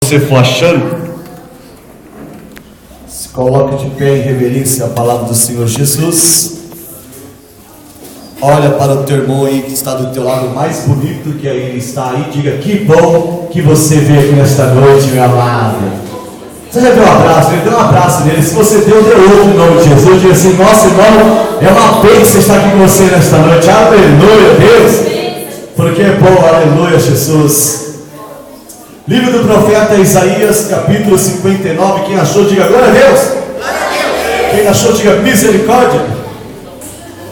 você for achando, se coloque de pé em reverência à palavra do Senhor Jesus. Olha para o teu irmão aí que está do teu lado, mais bonito que ele está aí. Diga: que bom que você veio aqui nesta noite, meu amado. Você já deu um abraço? Dê um abraço nele. Se você deu outro em nome de Jesus. Diga assim: nossa, irmão, é uma bênção estar aqui com você nesta noite. Aleluia, Deus, porque é bom. Aleluia, Jesus. Livro do profeta Isaías, capítulo 59. Quem achou, diga glória a Deus. Quem achou, diga misericórdia.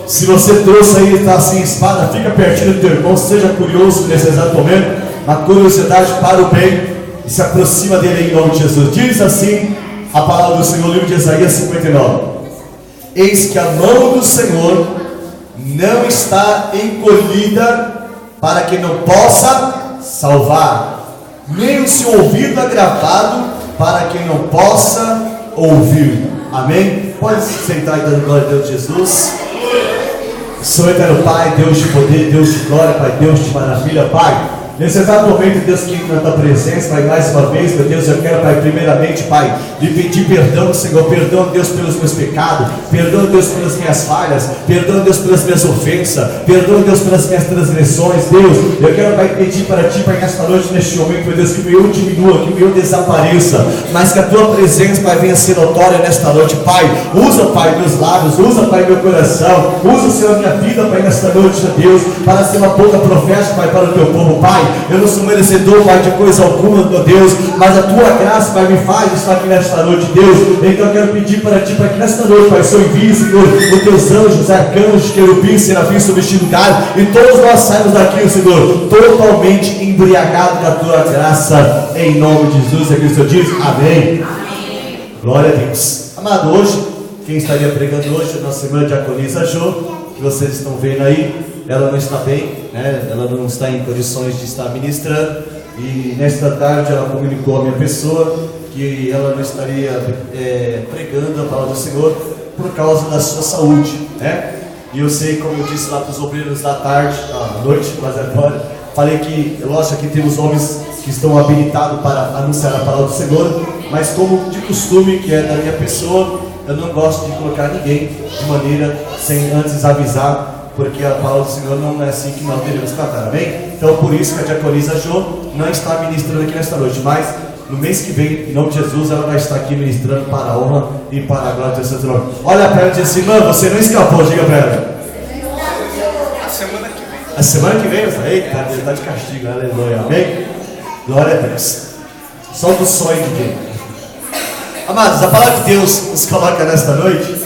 Se você trouxe aí e está sem espada, fica pertinho do teu irmão. Seja curioso nesse exato momento. A curiosidade para o bem, e se aproxima dele em nome de Jesus. Diz assim a palavra do Senhor, livro de Isaías 59. Eis que a mão do Senhor não está encolhida para que não possa salvar, nem o seu ouvido agravado para que não possa ouvir. Amém? Pode se sentar e dar glória a Deus Jesus. Senhor eterno Pai, Deus de poder, Deus de glória, Pai, Deus de maravilha, Pai. Nesse exato momento, Deus, que na tua presença, Pai, mais uma vez, meu Deus, eu quero, Pai, primeiramente, Pai, lhe pedir perdão, Senhor, perdão, Deus, pelos meus pecados, perdão, Deus, pelas minhas falhas, perdão, Deus, pelas minhas ofensas, perdão, Deus, pelas minhas transgressões, Deus, eu quero, Pai, pedir para Ti, Pai, nesta noite, neste momento, meu Deus, que o meu diminua, que o meu desapareça, mas que a Tua presença, Pai, venha ser notória nesta noite, Pai. Usa, Pai, meus lábios, usa, Pai, meu coração, usa, Senhor, a minha vida, Pai, nesta noite, Deus, para ser uma boca profética, Pai, para o Teu povo, Pai. Eu não sou merecedor, Pai, de coisa alguma, meu Deus, mas a Tua graça, Pai, me faz estar aqui nesta noite, Deus. Então eu quero pedir para Ti, Pai, que nesta noite, Pai, Senhor, envie, Senhor, os Teus anjos, arcanjos, querubins, serafins sobre este lugar, e todos nós saímos daqui, Senhor, totalmente embriagados da Tua graça, em nome de Jesus. É que o Senhor diz, amém. Glória a Deus. Amado, hoje, quem estaria pregando hoje, a nossa irmã Diaconisa Jô, que vocês estão vendo aí. Ela não está bem, né? Ela não está em condições de estar ministrando, e nesta tarde ela comunicou a minha pessoa que ela não estaria pregando a palavra do Senhor por causa da sua saúde, né? E eu sei, como eu disse lá para os obreiros da tarde, à noite, quase agora, falei que, lógico, que temos homens que estão habilitados para anunciar a palavra do Senhor, mas como de costume, que é da minha pessoa, eu não gosto de colocar ninguém de maneira sem antes avisar, porque a palavra do Senhor não é assim que nós devemos tratar, amém? Então por isso que a Diaconisa Jô não está ministrando aqui nesta noite, mas no mês que vem, em nome de Jesus, ela vai estar aqui ministrando para a honra e para a glória do Santo Nome. Olha para ela e diz assim: irmã, você não escapou, diga para ela. A semana que vem. A semana que vem, eita, ele está de castigo, aleluia, amém? Glória a Deus. Só do sonho de Deus. Amados, a palavra de Deus nos coloca nesta noite.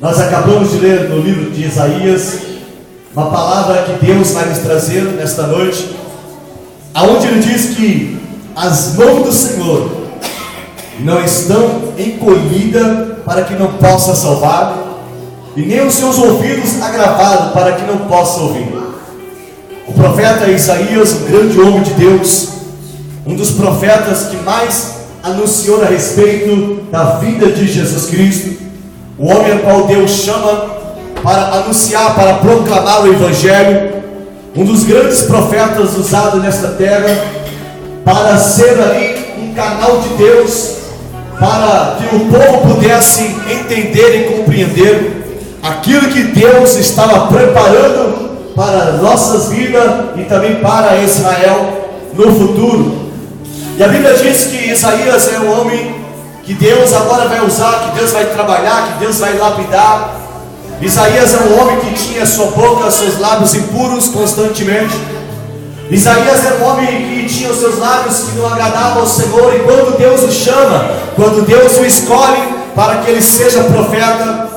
Nós acabamos de ler no livro de Isaías uma palavra que Deus vai nos trazer nesta noite, aonde ele diz que as mãos do Senhor não estão encolhidas para que não possa salvar, e nem os seus ouvidos agravados para que não possa ouvir. O profeta Isaías, um grande homem de Deus, um dos profetas que mais anunciou a respeito da vida de Jesus Cristo, o homem ao qual Deus chama para anunciar, para proclamar o Evangelho, um dos grandes profetas usados nesta terra, para ser ali um canal de Deus, para que o povo pudesse entender e compreender aquilo que Deus estava preparando para nossas vidas e também para Israel no futuro. E a Bíblia diz que Isaías é um homem que Deus agora vai usar, que Deus vai trabalhar, que Deus vai lapidar. Isaías é um homem que tinha sua boca, seus lábios impuros constantemente. Isaías era um homem que tinha os seus lábios que não agradavam ao Senhor, e quando Deus o chama, quando Deus o escolhe para que ele seja profeta,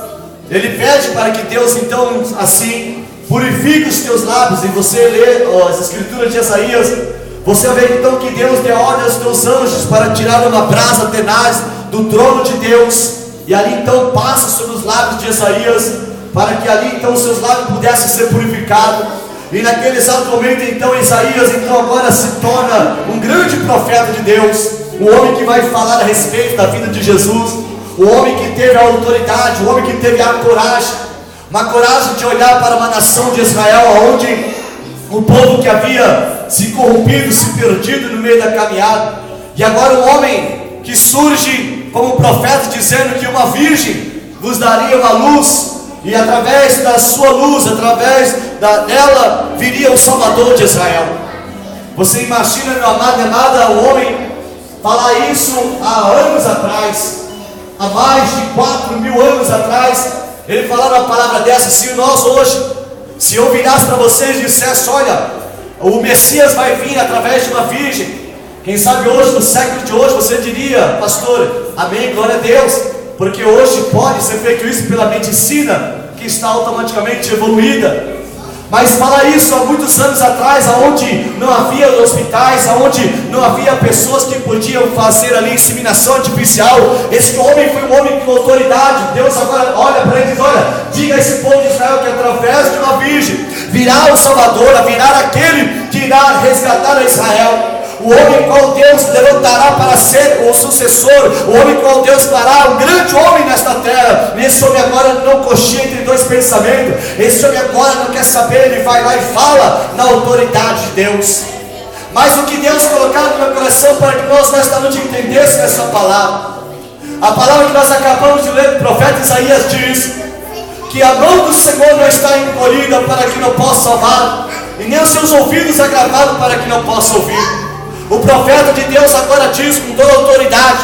ele pede para que Deus então assim purifique os teus lábios. E você lê as escrituras de Isaías, você vê então que Deus deu ordem aos teus anjos para tirar uma brasa tenaz do trono de Deus, e ali então passa sobre os lábios de Isaías, para que ali então os seus lábios pudessem ser purificados. E naquele exato momento então Isaías então agora se torna um grande profeta de Deus, um homem que vai falar a respeito da vida de Jesus, um homem que teve a autoridade, um homem que teve a coragem, uma coragem de olhar para uma nação de Israel, onde o povo que havia se corrompido, se perdido no meio da caminhada, E agora um homem que surge como profeta dizendo que uma virgem vos daria uma luz, e através da sua luz, através dela, viria o Salvador de Israel. Você imagina, meu amado e amada, o homem falar isso há anos atrás, há mais de 4.000 anos atrás, ele falava uma palavra dessa. Se nós hoje, se eu virasse para vocês e dissesse, olha, o Messias vai vir através de uma virgem, quem sabe hoje, no século de hoje, você diria, pastor, amém, glória a Deus, porque hoje pode ser feito isso pela medicina, que está automaticamente evoluída. Mas falar isso há muitos anos atrás, onde não havia hospitais, onde não havia pessoas que podiam fazer ali inseminação artificial, esse homem foi um homem com autoridade. Deus agora olha para ele e diz, olha, diga a esse povo de Israel que através de uma virgem virá o Salvador, virá aquele que irá resgatar a Israel. O homem qual Deus levantará para ser o sucessor, o homem qual Deus fará um grande homem nesta terra. Esse homem agora não coxia entre dois pensamentos, esse homem agora não quer saber, ele vai lá e fala na autoridade de Deus. Mas o que Deus colocou no meu coração para que nós nesta noite entendêssemos essa palavra, a palavra que nós acabamos de ler do profeta Isaías diz que a mão do Senhor não está encolhida para que não possa salvar, e nem os seus ouvidos agravados para que não possa ouvir. O profeta de Deus agora diz com toda a autoridade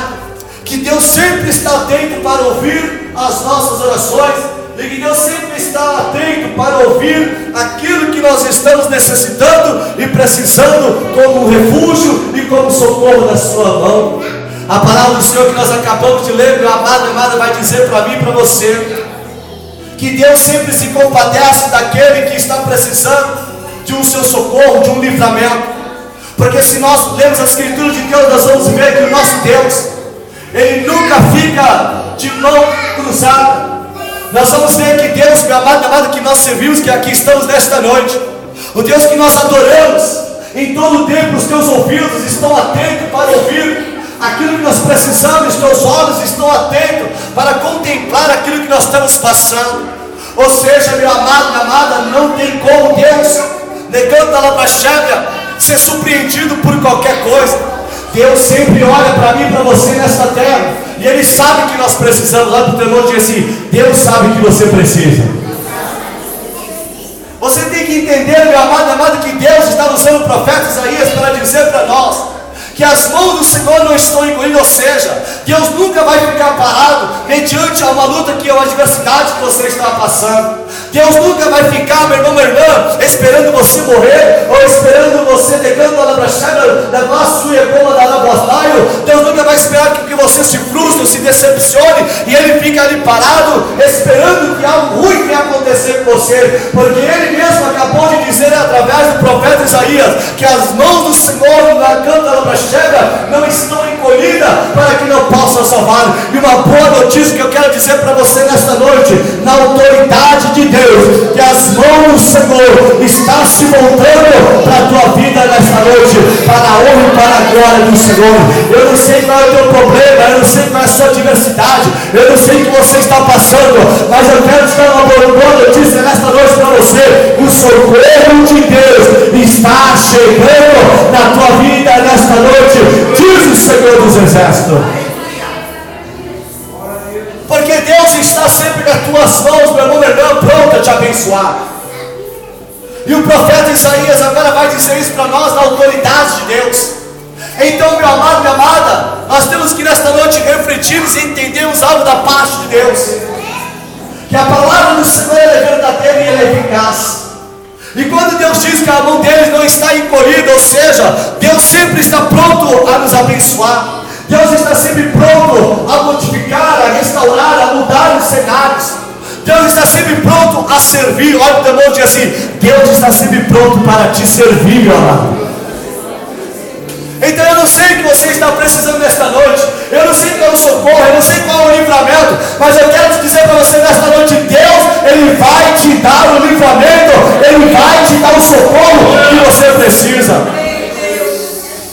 que Deus sempre está atento para ouvir as nossas orações, e que Deus sempre está atento para ouvir aquilo que nós estamos necessitando e precisando como refúgio e como socorro da sua mão. A palavra do Senhor que nós acabamos de ler, meu amado e amada, vai dizer para mim e para você que Deus sempre se compadece daquele que está precisando de um seu socorro, de um livramento. Porque se nós lemos a Escritura de Deus, nós vamos ver que o nosso Deus, Ele nunca fica de mão cruzada. Nós vamos ver que Deus, meu amado e amada, que nós servimos, que aqui estamos nesta noite, o Deus que nós adoramos, em todo o tempo os teus ouvidos estão atentos para ouvir aquilo que nós precisamos, os teus olhos estão atentos para contemplar aquilo que nós estamos passando. Ou seja, meu amado, minha amada, não tem como Deus, negando a labrachega, ser surpreendido por qualquer coisa. Deus sempre olha para mim e para você nesta terra, e Ele sabe que nós precisamos. Lá do temor diz assim, Deus sabe que você precisa. Você tem que entender, meu amado e amada, que Deus está usando o profeta Isaías para dizer para nós que as mãos do Senhor não estão encolhidas. Ou seja, Deus nunca vai ficar parado mediante a uma luta que é uma adversidade que você está passando. Deus nunca vai ficar, meu irmão, minha irmã, esperando você morrer, ou esperando você negando a labrachada da vassoura e como da labrastaio. Deus nunca vai esperar que você se frustre, se decepcione, e Ele fica ali parado, esperando que algo ruim venha acontecer com você. Porque Ele mesmo acabou de dizer através do profeta Isaías que as mãos do Senhor na canta da labrachada não estão encolhidas para que não possa salvar. E uma boa notícia que eu quero dizer para você nesta noite, na autoridade de Deus, que as mãos do Senhor estão se voltando para a tua vida nesta noite, para a honra e para a glória do Senhor. Eu não sei qual é o teu problema, eu não sei qual é a sua adversidade, eu não sei o que você está passando, mas eu quero te dar uma boa notícia nesta noite para você. O socorro de Deus está chegando na tua vida nesta noite, diz o Senhor dos Exércitos. Porque Deus está sempre nas tuas mãos, meu irmão, minha irmã, pronto a te abençoar. E o profeta Isaías agora vai dizer isso para nós, na autoridade de Deus. Então, meu amado, minha amada, nós temos que nesta noite refletirmos e entendermos algo da parte de Deus. Que a palavra do Senhor é verdadeira e ela é eficaz. E quando Deus diz que a mão deles não está encolhida, ou seja, Deus sempre está pronto a nos abençoar. Deus está sempre pronto a modificar, a restaurar, a mudar os cenários. Deus está sempre pronto a servir. Olha o temor diz assim, Deus está sempre pronto para te servir, meu amado. Então eu não sei o que você está precisando nesta noite, eu não sei qual é o socorro, eu não sei qual é o livramento, mas eu quero te dizer para você nesta noite, Deus, Ele vai te dar o livramento, Ele vai te dar o socorro que você precisa.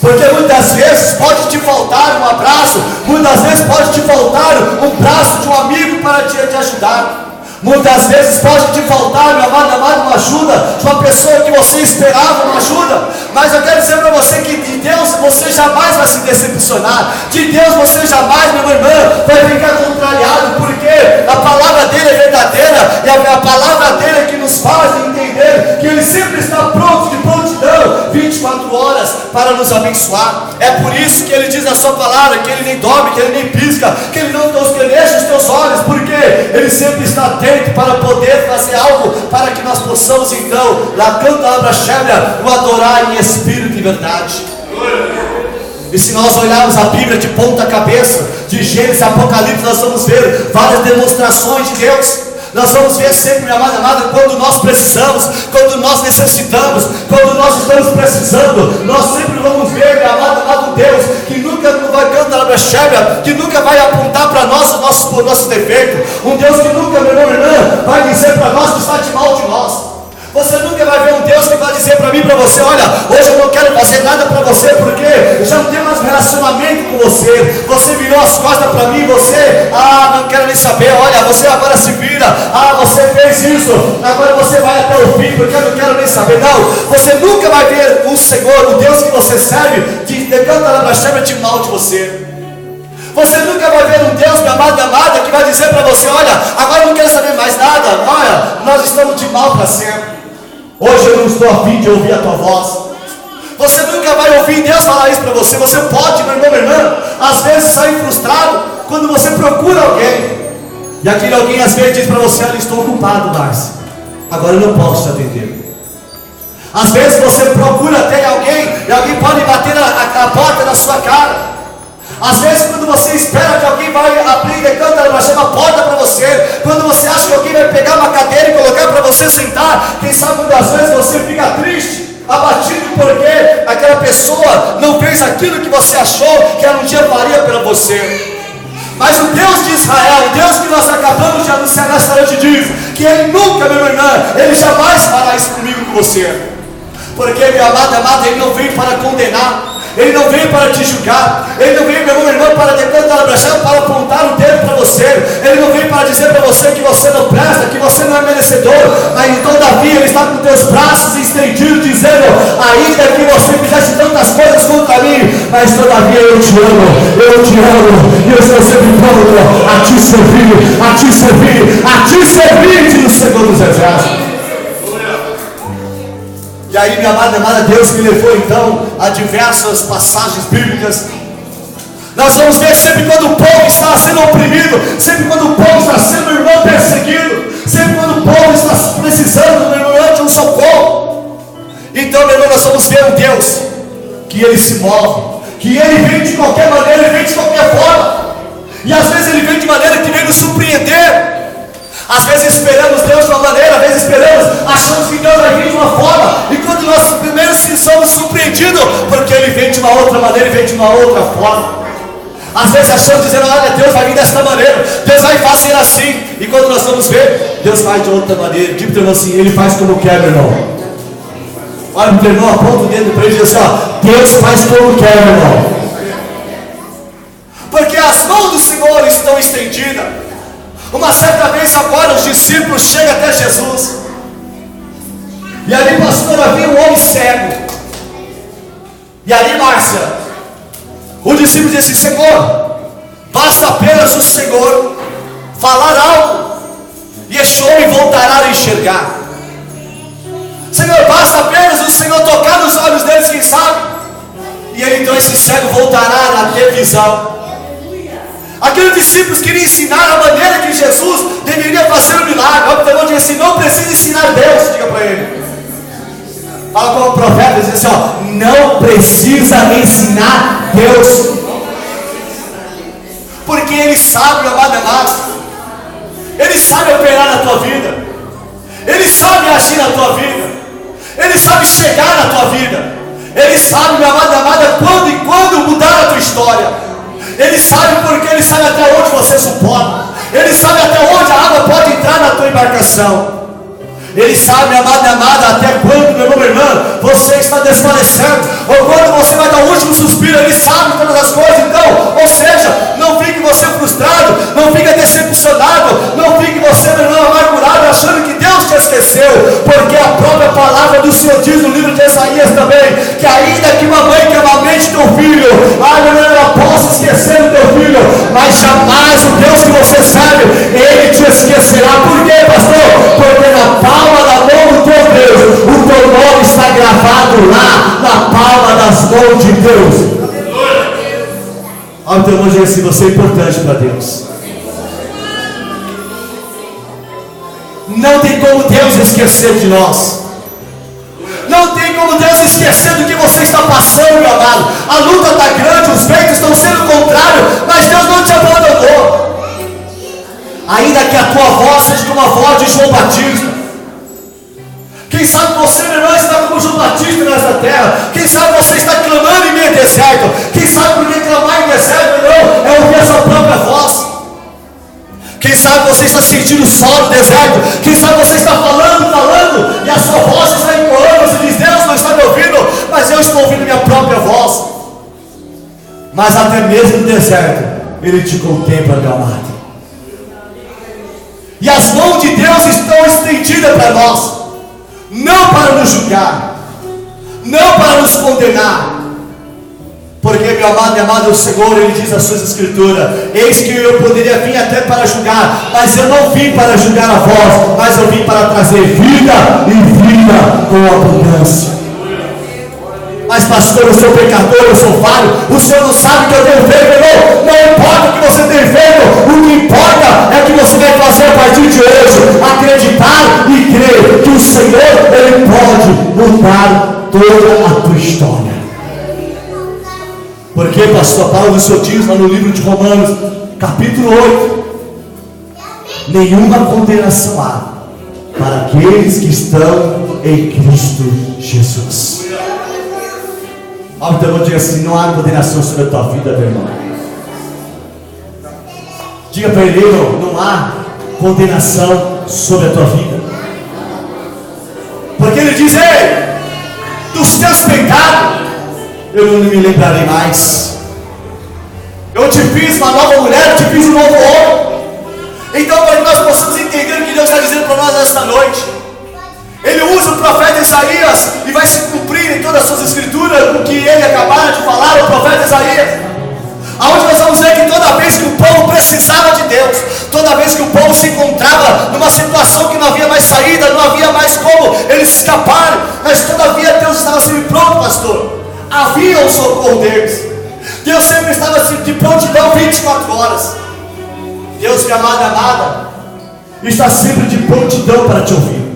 Porque muitas vezes pode te faltar um abraço, muitas vezes pode te faltar um braço de um amigo para te ajudar. Muitas vezes pode te faltar, meu amado, uma ajuda de uma pessoa que você esperava uma ajuda, mas eu quero dizer para você que de Deus você jamais vai se decepcionar, de Deus você jamais, meu irmão, vai ficar contrariado, porque a palavra dele é verdadeira, e a palavra dele é que nos faz entender que ele sempre está pronto, de prontidão, 24 horas para nos abençoar. É por isso que ele diz na sua palavra que ele nem dorme, que ele nem pisca, que ele não tosqueneja os teus olhos, porque ele sempre está atento para poder fazer algo, para que nós possamos então, lá canta a Abra-Shebra, o adorar em espírito e verdade. E se nós olharmos a Bíblia de ponta cabeça, de Gênesis a Apocalipse, nós vamos ver várias demonstrações de Deus. Nós vamos ver sempre, minha amada, quando nós precisamos, quando nós necessitamos, quando nós estamos precisando, nós sempre vamos ver, minha amado Deus, que nunca vai cantar a Shebra, que nunca vai apontar para nós o nosso defeito, um Deus que nunca, meu irmão, vai dizer para nós que está de mal de nós. Você nunca vai ver um Deus que vai dizer para mim, para você, olha, hoje eu não quero fazer nada para você, porque eu já não tenho mais relacionamento com você, você virou as costas para mim, você, não quero nem saber, olha, você agora se vira, você fez isso, agora você vai até o fim, porque eu não quero nem saber. Não, você nunca vai ver o Senhor, o Deus que você serve, de cantar na chama de mal de você. Você nunca vai ver um Deus, minha amada, que vai dizer para você, olha, agora eu não quero saber mais nada, olha, nós estamos de mal para sempre. Hoje eu não estou a fim de ouvir a tua voz. Você nunca vai ouvir Deus falar isso para você. Você pode, meu irmão, minha irmã, às vezes sair frustrado quando você procura alguém, e aquele alguém às vezes diz para você, olha, estou ocupado, Márcio, agora eu não posso te atender. Às vezes você procura até alguém, e alguém pode bater a porta na sua cara. Às vezes quando você espera que alguém vai abrir e canta uma porta para você, quando você acha que alguém vai pegar uma cadeira e colocar para você sentar, quem sabe muitas vezes você fica triste, abatido, porque aquela pessoa não fez aquilo que você achou que ela um dia faria para você. Mas o Deus de Israel, o Deus que nós acabamos de anunciar nesta noite, diz que Ele nunca, meu irmão, Ele jamais fará isso comigo, com você. Porque, meu amado, Ele não veio para condenar, Ele não veio para te julgar, Ele não veio, meu irmão, para decantar a brecha, para apontar o dedo para você, Ele não veio para dizer para você que você não presta, que você não é merecedor, mas todavia Ele está com teus braços estendidos, dizendo, ainda que você fizesse tantas coisas contra mim, mas todavia eu te amo, e eu estou sempre pronto a te servir, diz o Senhor dos Exércitos. E aí, minha amada, Deus me levou então a diversas passagens bíblicas. Nós vamos ver sempre quando o povo está sendo oprimido, sempre quando o povo está sendo, meu irmão, perseguido, sempre quando o povo está precisando, meu irmão, de um socorro. Então, meu irmão, nós vamos ver um Deus que Ele se move, que Ele vem de qualquer maneira, Ele vem de qualquer forma, e às vezes Ele vem de maneira que vem nos surpreender. Às vezes esperamos Deus de uma maneira, às vezes achamos que Deus vai vir de uma forma, e quando nós primeiro somos surpreendidos, porque Ele vem de uma outra maneira, Ele vem de uma outra forma. Às vezes achamos dizendo, olha, Deus vai vir desta maneira, Deus vai fazer assim, e quando nós vamos ver, Deus faz de outra maneira. Diga para o irmão assim, Ele faz como quer, meu irmão. Olha para o irmão, aponta o dedo para ele e diz assim, ó, Deus faz como quer, meu irmão. Porque as mãos do Senhor estão estendidas. Uma certa vez agora os discípulos chegam até Jesus, e ali, pastor, havia um homem cego. E ali, Márcia, o discípulo disse, Senhor, basta apenas o Senhor falar algo, e este homem voltará a enxergar. Senhor, basta apenas o Senhor tocar nos olhos deles, quem sabe, e ele, então esse cego voltará a ter visão. Aqueles discípulos queriam ensinar a maneira que Jesus deveria fazer o milagre. Olha, então diz assim, não precisa ensinar Deus, diga para ele. Fala como o profeta, diz assim, ó, não precisa ensinar Deus, porque Ele sabe, amado, Ele sabe operar na tua vida, Ele sabe agir na tua vida, Ele sabe chegar na tua vida, Ele sabe, minha amada, quando e quando mudar a tua história. Ele sabe, porque Ele sabe até onde você suporta, Ele sabe até onde a água pode entrar na tua embarcação. Ele sabe, amada, até quando, meu irmão, minha irmã, você está desfalecendo, ou quando você vai dar o último suspiro. Ele sabe todas as coisas. Então, ou seja, não fique você frustrado, não fique decepcionado, não fique você, meu irmão, amargurado, Olha o teu irmão e diga assim: você é importante para Deus. Não tem como Deus esquecer de nós. Não tem como Deus esquecer do que você está passando, meu amado. A luta está grande, os ventos estão sendo contrários, mas Deus não te abandonou. Ainda que a tua voz seja como a voz de João Batista. Quem sabe você, meu irmão, está como João Batista nessa terra. Quem sabe você está clamando em meio deserto. Quem sabe porque clamar em deserto, meu irmão, é ouvir a sua própria voz. Quem sabe você está sentindo sol no deserto. Quem sabe você está falando, e a sua voz está ecoando. Você diz: Deus não está me ouvindo, mas eu estou ouvindo minha própria voz. Mas até mesmo no deserto, Ele te contempla, meu amado. E as mãos de Deus estão estendidas para nós, não para nos julgar, não para nos condenar. Porque, meu amado e amado, o Senhor, Ele diz nas suas escrituras: eis que eu poderia vir até para julgar, mas eu não vim para julgar a vós, mas eu vim para trazer vida e vida com abundância. Mas pastor, eu sou pecador, eu sou falho, o Senhor não sabe o que eu tenho feito, irmão. Não importa o que você tem feito, o que importa é o que você vai fazer a partir de hoje. Acreditar e crer que o Senhor, Ele pode mudar toda a tua história. Porque pastor Paulo, o Senhor diz lá no livro de Romanos, capítulo 8: nenhuma condenação há para aqueles que estão em Cristo Jesus. Olha o teu irmão, diga assim: não há condenação sobre a tua vida, meu irmão. Diga para ele: não há condenação sobre a tua vida. Porque ele diz: ei, dos teus pecados eu não me lembrarei mais. Eu te fiz uma nova mulher, eu te fiz um novo homem. Então, para que nós possamos entender o que Deus está dizendo para nós nesta noite, Ele usa o profeta Isaías, e vai se cumprir em todas as suas escrituras o que ele acabara de falar, o profeta Isaías, aonde nós vamos ver que toda vez que o povo precisava de Deus, toda vez que o povo se encontrava numa situação que não havia mais saída, não havia mais como eles escaparem, mas todavia Deus estava sempre pronto, pastor. Havia o socorro deles. Deus sempre estava de prontidão 24 horas. Deus, minha amada e amada, está sempre de prontidão para te ouvir.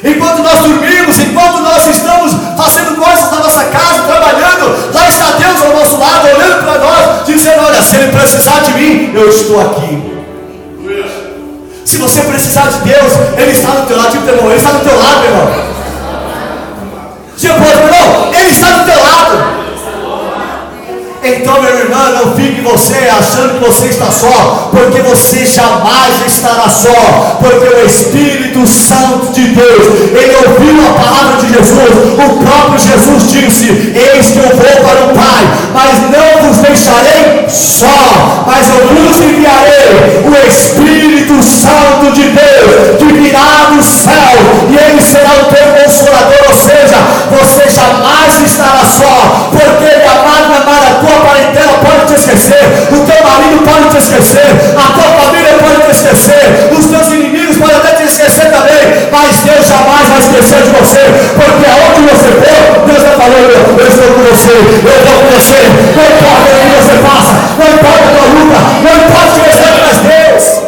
Enquanto nós dormimos, enquanto nós estamos fazendo coisas na nossa casa, trabalhando, lá está Deus ao nosso lado, olhando para nós, dizendo: olha, se Ele precisar de mim, eu estou aqui. Se você precisar de Deus, Ele está do teu lado, meu irmão. Ele está do teu lado, meu irmão. Diga para o outro: irmão, Ele está do teu lado. Então, meu irmão, não fique você achando que você está só, porque você jamais estará só, porque o Espírito Santo de Deus, ele ouviu a palavra de Jesus. O próprio Jesus disse: eis que eu vou para o Pai, mas não vos deixarei só, mas eu vos enviarei o Espírito Santo de Deus, que virá do céu, e ele será o teu consolador. Ou seja, você jamais estará só, porque ele amado, a tua parentela pode te esquecer, o teu marido pode te esquecer, a tua família pode te esquecer, os teus inimigos podem até te esquecer também, mas Deus jamais vai esquecer de você, porque aonde você for, Deus está falando: eu estou com você, eu vou com você. Não importa o que você faça, não importa a tua luta, não importa o que você faz, Deus.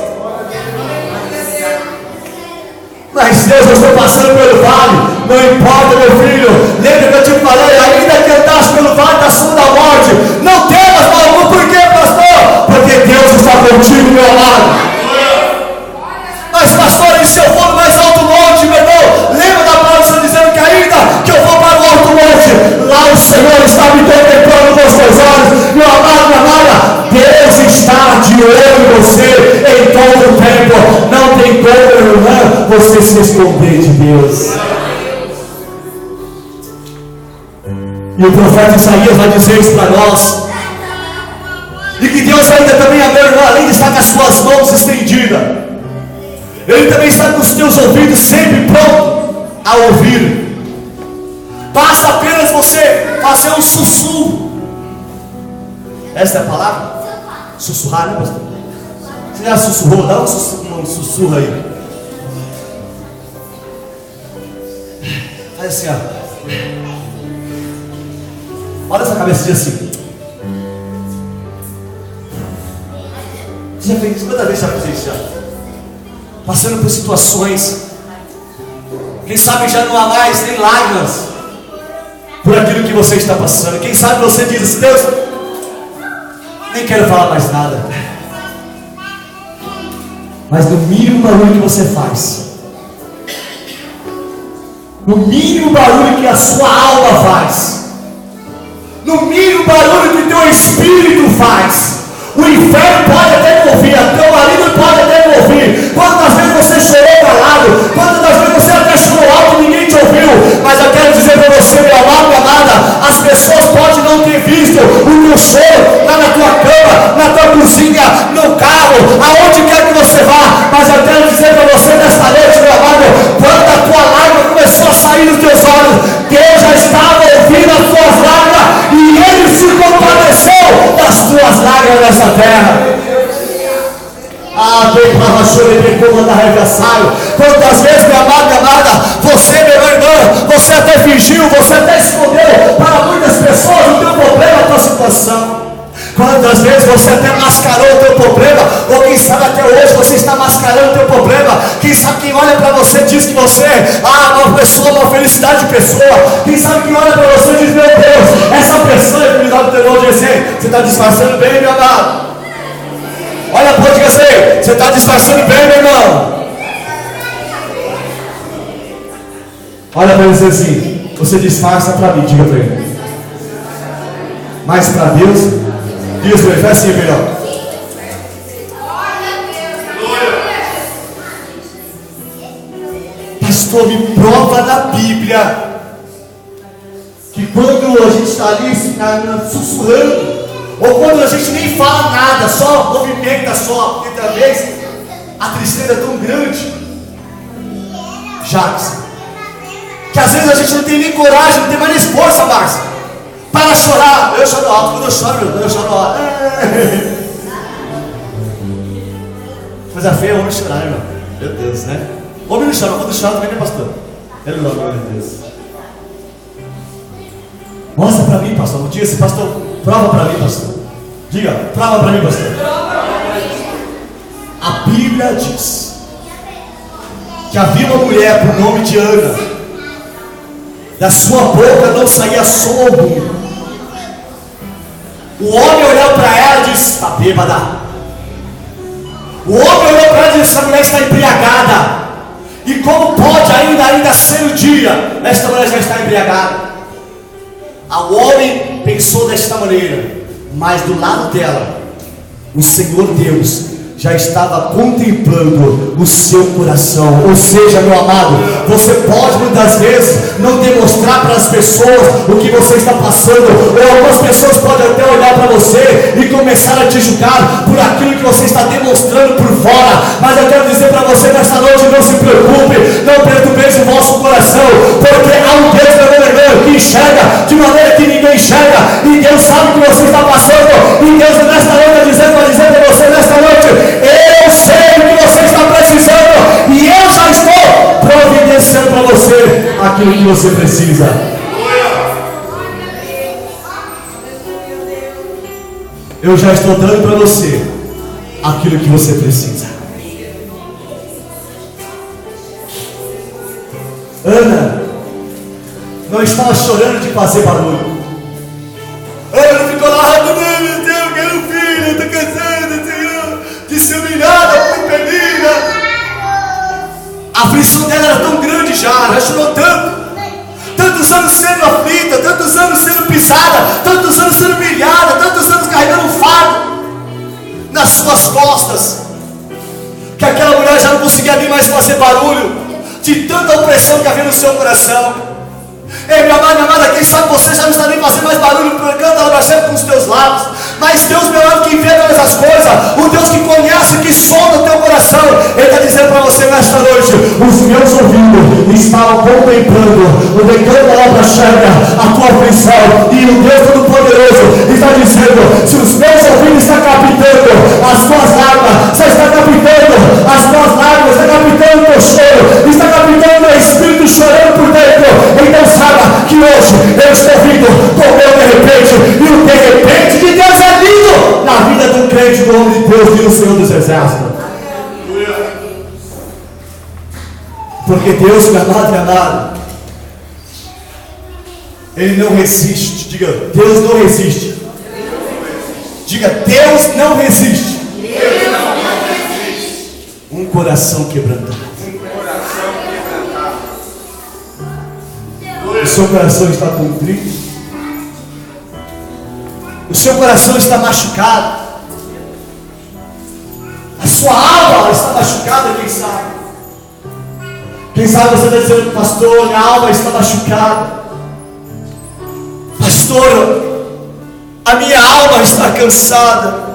Mas Deus, eu estou passando pelo vale, não importa, meu filho. Lembra que eu te falei: ainda que andasse pelo vale da sombra da morte, não temas, mal. Por quê, pastor? Porque Deus está contigo, meu amado. Mas pastor, e se eu for no mais alto monte, meu irmão? Lembra da palavra do Senhor dizendo que ainda que eu vou para o alto monte, lá o Senhor está me contemplando com os seus olhos, meu amado, minha amada. Deus está de olho em você em todo o tempo. Não tem como, meu irmão, você se esconder de Deus. E o profeta Isaías vai dizer isso para nós. E que Deus ainda também, meu irmão, além de estar com as suas mãos estendidas, Ele também está com os teus ouvidos sempre pronto a ouvir. Basta apenas você fazer um sussurro. Essa é a palavra? Sussurrar, né, pastor? Você já sussurrou? Dá um sussurro aí. Faz assim, ó. Olha essa cabecinha assim. Já fez isso? Quantas vezes já fez isso? Passando por situações, quem sabe já não há mais nem lágrimas por aquilo que você está passando. Quem sabe você diz assim: Deus, nem quero falar mais nada. Mas no mínimo barulho que você faz, no mínimo barulho que a sua alma faz, no mínimo barulho que teu espírito faz, o inferno pode até me ouvir, teu marido pode até me ouvir. Quantas vezes você chorou calado, quantas vezes você até chorou alto e ninguém te ouviu. Mas eu quero dizer para você, meu amado, minha amada, as pessoas podem não ter visto o teu choro lá na tua cama, na tua cozinha, no carro, aonde quer que você vá. Mas eu quero dizer para você nesta noite, meu amado, quando a tua lágrima começou a sair dos teus olhos, Deus já estava ouvindo as tuas lágrimas e Ele se compadeceu das tuas lágrimas nessa terra. Bem para a chore, bem como anda arregaçado. Quantas vezes, meu amado, minha amada, você, meu irmão, você até fingiu, você até escondeu para muitas pessoas o teu problema, a tua situação. Quantas vezes você até mascarou o teu problema, ou quem sabe até hoje você está mascarando o teu problema. Quem sabe quem olha para você diz que você é uma pessoa, uma felicidade de pessoa. Quem sabe quem olha para você diz: meu Deus, essa pessoa é felicidade do teu irmão. Diz assim: você está disfarçando bem, meu amado. Olha para onde você está disfarçando bem, meu irmão. Olha para ele e diz assim: você disfarça para mim, diga para ele. Mas para Deus, diz para ele, faz assim, melhor. Pastor, me prova na Bíblia que quando a gente está ali sussurrando, ou quando a gente nem fala nada, só movimenta só, porque talvez a tristeza é tão grande, Jacques, que às vezes a gente não tem nem coragem, não tem mais nem força, Márcia, para chorar. Eu choro alto, quando eu choro, eu choro alto. Coisa feia é homem chorar, irmão. Meu Deus, né? Homem não chora, quando chora também, né, pastor? Aleluia, meu Deus. Mostra para mim, pastor. Diga assim: pastor, prova para mim, pastor. Diga, prova para mim, pastor. A Bíblia diz que havia uma mulher por nome de Ana, da sua boca não saía som algum. O homem olhou para ela e disse: está bêbada. O homem olhou para ela e disse: essa mulher está embriagada. E como pode ainda ser o dia, esta mulher já está embriagada? O homem pensou desta maneira, mas do lado dela, o Senhor Deus já estava contemplando o seu coração. Ou seja, meu amado, você pode muitas vezes não demonstrar para as pessoas o que você está passando, ou algumas pessoas podem até olhar para você e começar a te julgar por aquilo que você está demonstrando por fora. Mas eu quero dizer para você nesta noite: não se preocupe, não perturbeis o vosso coração, porque há um Deus verdadeiro que enxerga de maneira que ninguém enxerga, e Deus sabe o que você está passando. E Deus nesta noite está dizendo para você nesta noite: eu sei o que você está precisando, e eu já estou providenciando para você aquilo que você precisa. Eu já estou dando para você aquilo que você precisa. Ana não estava chorando de fazer barulho. Ana não ficou lá: meu Deus, eu quero um filho, eu estou cansada, Senhor, de ser humilhada, impedida. A aflição dela era tão grande já chorou tantos anos sendo aflita, tantos anos sendo pisada, tantos anos sendo humilhada, tantos anos carregando um fardo nas suas costas, que aquela mulher já não conseguia nem mais fazer barulho, de tanta opressão que havia no seu coração. Ei, minha amada, quem sabe você já não está nem fazendo mais barulho, cantando sempre com os teus lábios, mas Deus, meu amado, que vê todas as coisas, o Deus que conhece, que sonda o teu coração, Ele está dizendo para você nesta noite: os meus ouvidos estavam contemplando o decano da obra chega, a tua aflição, e o Deus Todo-Poderoso está dizendo: se os meus ouvidos estão captando as tuas lágrimas, você está captando as tuas lágrimas, está captando o teu choro, está captando o teu espírito chorando por dentro. Então saiba que hoje eu estou vindo com o meu de repente, e o de repente de Deus é lindo na vida do crente, do homem de Deus, e do Senhor dos Exércitos. Porque Deus, meu amado e amado, Ele não resiste. Diga, Deus não resiste. Diga, Deus não resiste. Deus não resiste. Um coração quebrantado. O seu coração está contrito? O seu coração está machucado? A sua alma está machucada, quem sabe? Quem sabe você está dizendo, pastor, minha alma está machucada. Pastor, a minha alma está cansada.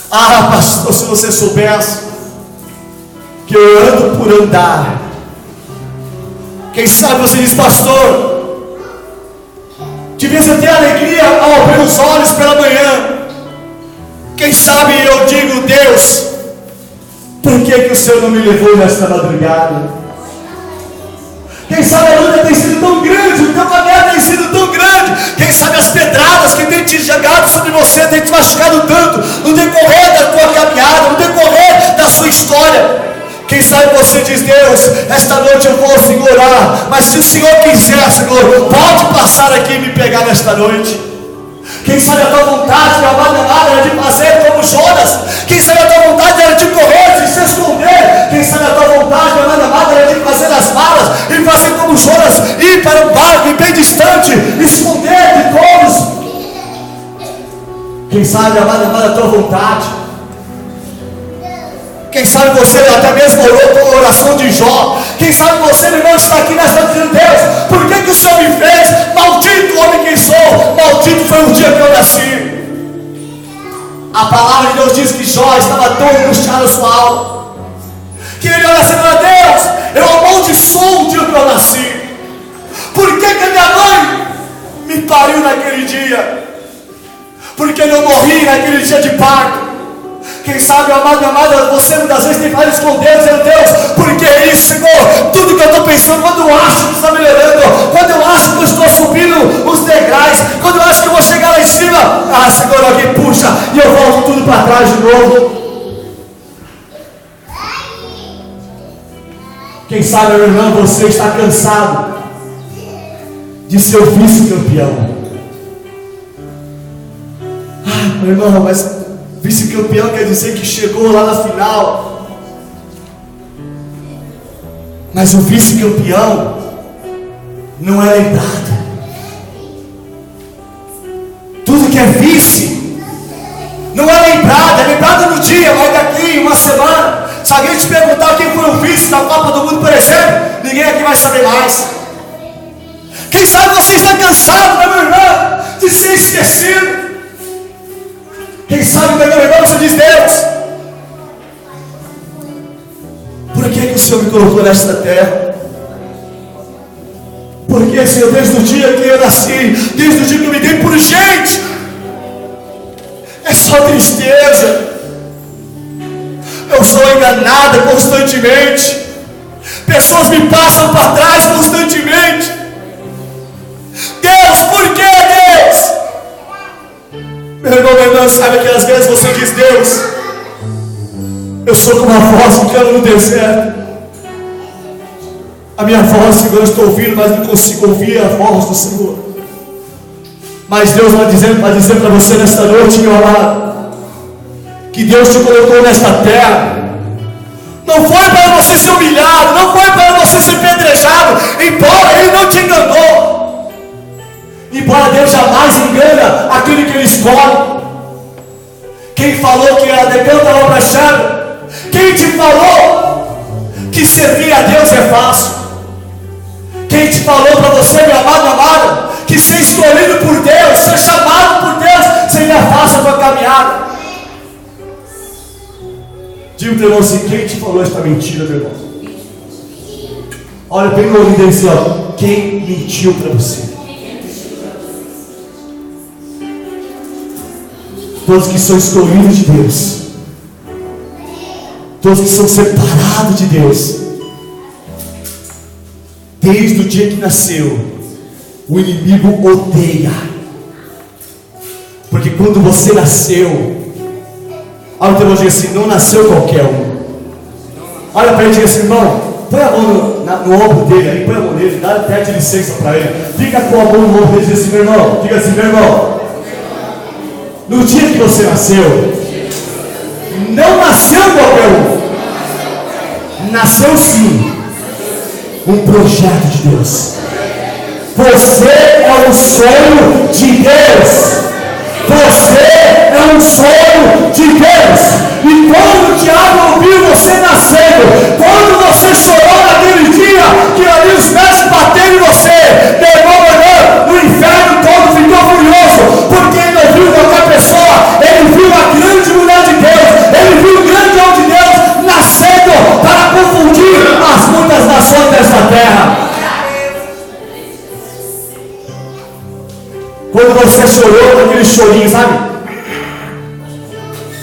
Ah, pastor, se você soubesse que eu ando por andar. Quem sabe você diz, pastor, devia ter alegria ao abrir os olhos pela manhã. Quem sabe eu digo, Deus, por que o Senhor não me levou nesta madrugada? Quem sabe a luta tem sido tão grande, o teu caminhar tem sido tão grande. Quem sabe as pedradas que tem te jogado sobre você, tem te machucado tanto, no decorrer da tua caminhada, no decorrer da sua história. Quem sabe você diz, Deus, esta noite eu vou, Senhor, orar, mas se o Senhor quiser, Senhor, pode passar aqui e me pegar nesta noite. Quem sabe a tua vontade, meu amado, era de fazer como Jonas. Quem sabe a tua vontade era de correr, de se esconder. Quem sabe a tua vontade, meu amado, era de fazer as malas e fazer como Jonas, ir para um barco bem distante, esconder de todos. Quem sabe, amado, a tua vontade. Quem sabe você até mesmo orou com a oração de Jó. Quem sabe você, meu irmão, está aqui nesta dizendo, Deus, por que o Senhor me fez? Maldito homem que sou, maldito foi o dia que eu nasci. A palavra de Deus diz que Jó estava tão angustiado na sua alma, que ele olha assim para Deus, eu amaldiçoo o dia que eu nasci. Por que a minha mãe me pariu naquele dia? Porque eu morri naquele dia de parto. Quem sabe, amado e amada, você muitas vezes tem falado com Deus, dizendo, Deus, por que isso, Senhor? Tudo que eu estou pensando, quando eu acho que está melhorando, quando eu acho que eu estou subindo os degraus, quando eu acho que eu vou chegar lá em cima, ah, Senhor, alguém puxa e eu volto tudo para trás de novo. Quem sabe, meu irmão, você está cansado de ser o vice-campeão. Ah, meu irmão, mas vice-campeão quer dizer que chegou lá na final. Mas o vice-campeão não é lembrado. Tudo que é vice não é lembrado. É lembrado no dia, mas daqui uma semana, se alguém te perguntar quem foi o vice da Copa do Mundo, por exemplo, ninguém aqui vai saber mais. Quem sabe você está cansado, meu irmão, de ser esquecido. Quem sabe, meu irmão, você diz, Deus, por que o Senhor me colocou nesta terra? Porque, Senhor, desde o dia que eu nasci, desde o dia que eu me dei por gente, é só tristeza. Eu sou enganada constantemente. Pessoas me passam para trás constantemente. Deus, por que, Deus? Meu irmão, minha irmã, sabe que às vezes você diz, Deus, eu sou como a voz que clama no deserto. A minha voz, Senhor, eu estou ouvindo, mas não consigo ouvir a voz do Senhor. Mas Deus vai dizer para você nesta noite, meu amado, que Deus te colocou nesta terra. Não foi para você ser humilhado, não foi para você ser pedrejado, embora Ele não te enganou. Embora Deus jamais engana aquele que Ele escolhe. Quem falou que a decanta a obra-chave? Quem te falou que servir a Deus é fácil? Quem te falou para você, meu amado, amada, que ser escolhido por Deus, ser chamado por Deus, seria fácil a tua caminhada? Diga para o irmão assim, quem te falou esta mentira, meu irmão? Olha bem no olho dele assim, ó, quem mentiu para você? Todos que são escolhidos de Deus, todos que são separados de Deus, desde o dia que nasceu, o inimigo odeia. Porque quando você nasceu, olha o teu irmão, diga assim, não nasceu qualquer um. Olha para ele e diga assim, irmão, põe a mão no ombro dele aí, põe a mão nele, dá até de licença para ele. Fica com a mão no ombro dele e diz assim: meu irmão, diga assim: meu irmão, no dia que você nasceu, não nasceu qualquer um, nasceu sim um projeto de Deus. Você é um sonho de Deus. Você é um sonho de Deus. E quando o diabo ouviu você nascendo, quando você chorou naquele dia, que ali os pés bateram em você, meu irmão, olhando no inferno todo ficou furioso, porque ele não viu qualquer pessoa, ele viu a grande mulher de Deus, ele viu o grande homem de Deus nascendo para confundir as muitas nações dessa terra. Quando você chorou com aquele chorinho, sabe?